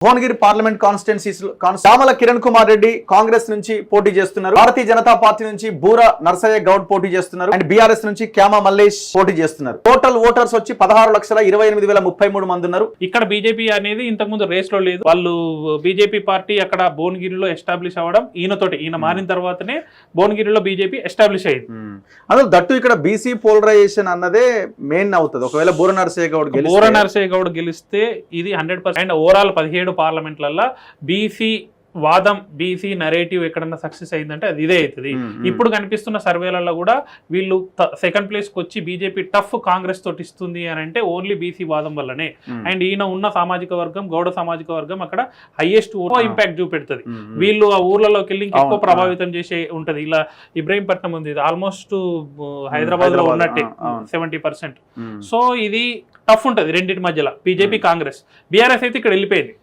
Bhuvanagiri parliament constituencies Chamala Kiran Kumar Reddy Congress నుంచి పోటీ చేస్తున్నారు. భారతీయ జనతా పార్టీ నుంచి బూర నర్సయ్య గౌడ్ పోటీ చేస్తున్నారు. అండ్ బీఆర్ఎస్ నుంచి క్యామా మల్లేష్ పోటీ చేస్తున్నారు. టోటల్ ఓటర్స్ వచ్చి 16,28,033 మంది ఉన్నారు. ఇక్కడ బీజేపీ అనేది ఇంతకు ముందు రేస్ లో లేదు. వాళ్ళు బీజేపీ పార్టీ అక్కడ భువనగిరిలో ఎస్టాబ్లిష్ అవ్వడం ఈయన మారిన తర్వాతనే భువనగిరిలో బీజేపీ ఎస్టాబ్లిష్ అయ్యింది. అందులో దట్టు ఇక్కడ బీసీ పోలరైజేషన్ అన్నదే మెయిన్ అవుతుంది. ఒకవేళ బూర నర్సయ్య గౌడ్ గెలిస్తే ఇది 100%. అండ్ ఓవరాల్ 17 పార్లమెంట్లలో బీసీ వాదం, బీసీ నరేటివ్ ఎక్కడన్నా సక్సెస్ అయిందంటే అది ఇదే అవుతుంది. ఇప్పుడు కనిపిస్తున్న సర్వేలలో కూడా వీళ్ళు సెకండ్ ప్లేస్ కి వచ్చి బీజేపీ టఫ్ కాంగ్రెస్ తోటి ఇస్తుంది అని అంటే ఓన్లీ బీసీ వాదం వల్లనే. అండ్ ఈయన ఉన్న సామాజిక వర్గం, గౌడ సామాజిక వర్గం అక్కడ హైయెస్ట్ ఇంపాక్ట్ చూపెడుతుంది. వీళ్ళు ఆ ఊర్లలోకి వెళ్ళి ఎక్కువ ప్రభావితం చేసే ఉంటది. ఇలా ఇబ్రహీంపట్నం ఉంది, ఆల్మోస్ట్ హైదరాబాద్ లో ఉన్నట్టే 70%. సో ఇది టఫ్ ఉంటది రెండింటి మధ్యలో, బీజేపీ కాంగ్రెస్. బీఆర్ఎస్ అయితే ఇక్కడ వెళ్ళిపోయింది.